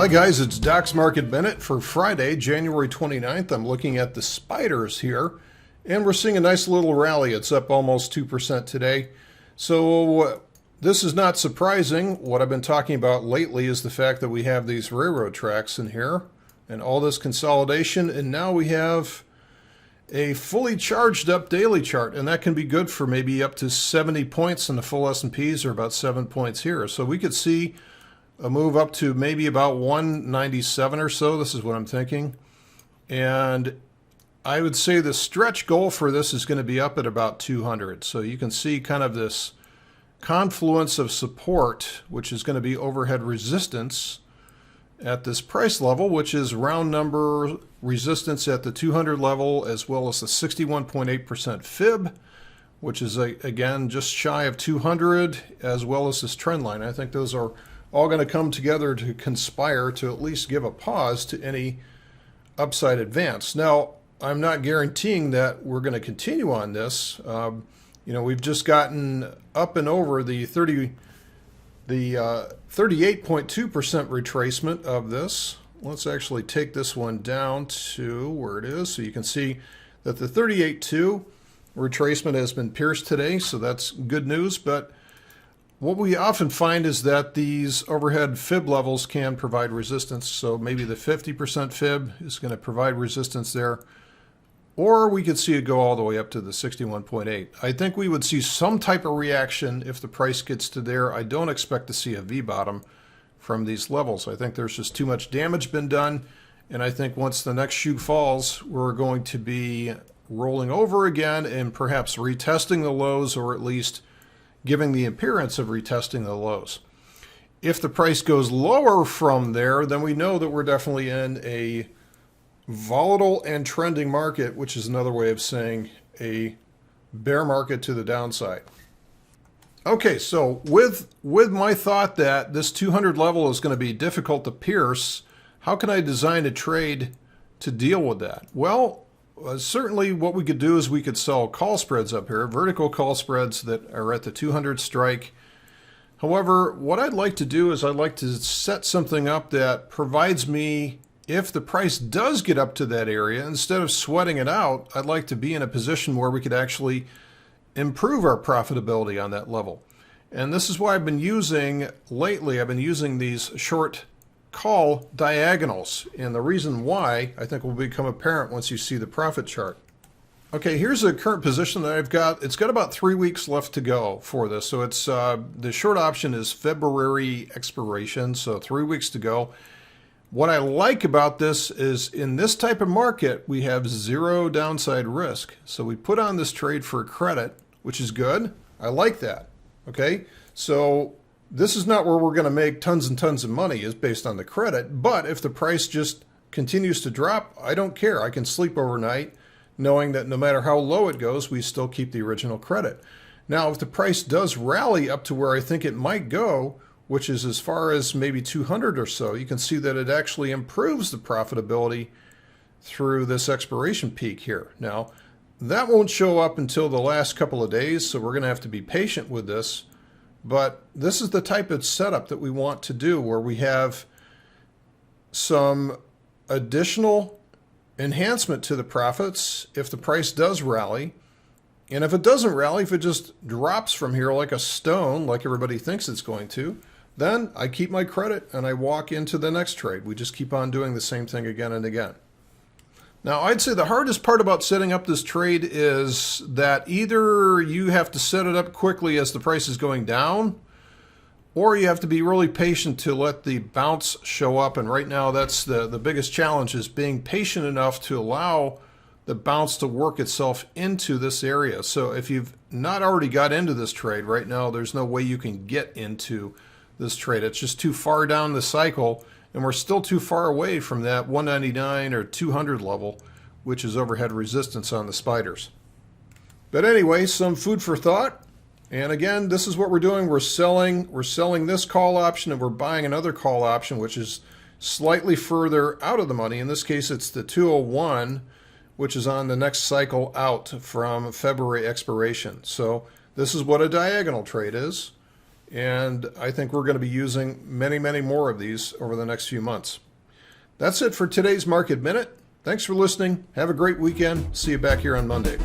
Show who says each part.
Speaker 1: Hi guys, it's Doc's Market Minute for Friday, January 29th. I'm looking at the spiders here, and we're seeing a nice little rally. It's up almost 2% today. So this is not surprising. What I've been talking about lately is the fact that we have these railroad tracks in here and all this consolidation, and now we have a fully charged up daily chart, and that can be good for maybe up to 70 points, and the full S&Ps are about 7 points here. So we could see a move up to maybe about 197 or so. This is what I'm thinking. And I would say the stretch goal for this is going to be up at about 200. So you can see kind of this confluence of support, which is going to be overhead resistance at this price level, which is round number resistance at the 200 level, as well as the 61.8% fib, which is again just shy of 200, as well as this trend line. I think those are all going to come together to conspire to at least give a pause to any upside advance. Now, I'm not guaranteeing that we're going to continue on this. We've just gotten up and over the 38.2% retracement of this. Let's actually take this one down to where it is, so you can see that the 38.2 retracement has been pierced today, so that's good news. But what we often find is that these overhead fib levels can provide resistance. So maybe the 50% fib is going to provide resistance there. Or we could see it go all the way up to the 61.8. I think we would see some type of reaction if the price gets to there. I don't expect to see a V-bottom from these levels. I think there's just too much damage been done. And I think once the next shoe falls, we're going to be rolling over again and perhaps retesting the lows, or at least giving the appearance of retesting the lows. If the price goes lower from there, then we know that we're definitely in a volatile and trending market, which is another way of saying a bear market to the downside. Okay, so with my thought that this 200 level is going to be difficult to pierce, how can I design a trade to deal with that? Well, certainly what we could do is we could sell call spreads up here, vertical call spreads that are at the 200 strike. However, what I'd like to do is I'd like to set something up that provides me, if the price does get up to that area, instead of sweating it out, I'd like to be in a position where we could actually improve our profitability on that level. And this is why I've been using these short call diagonals, and the reason why I think will become apparent once you see the profit chart. Okay, here's the current position that I've got. It's got about 3 weeks left to go for this. So it's the short option is February expiration, so 3 weeks to go. What I like about this is in this type of market, we have zero downside risk. So we put on this trade for credit, which is good. I like that. Okay, so this is not where we're going to make tons and tons of money, is based on the credit. But if the price just continues to drop, I don't care. I can sleep overnight knowing that no matter how low it goes, we still keep the original credit. Now, if the price does rally up to where I think it might go, which is as far as maybe 200 or so, you can see that it actually improves the profitability through this expiration peak here. Now, that won't show up until the last couple of days, so we're going to have to be patient with this. But this is the type of setup that we want to do, where we have some additional enhancement to the profits if the price does rally. And if it doesn't rally, if it just drops from here like a stone, like everybody thinks it's going to, then I keep my credit and I walk into the next trade. We just keep on doing the same thing again and again. Now, I'd say the hardest part about setting up this trade is that either you have to set it up quickly as the price is going down, or you have to be really patient to let the bounce show up. And right now, that's the biggest challenge, is being patient enough to allow the bounce to work itself into this area. So if you've not already got into this trade right now, there's no way you can get into this trade. It's just too far down the cycle, and we're still too far away from that 199 or 200 level, which is overhead resistance on the spiders. But anyway, some food for thought. And again, this is what we're doing. We're selling this call option, and we're buying another call option, which is slightly further out of the money. In this case, it's the 201, which is on the next cycle out from February expiration. So this is what a diagonal trade is. And I think we're going to be using many, many more of these over the next few months. That's it for today's Market Minute. Thanks for listening. Have a great weekend. See you back here on Monday.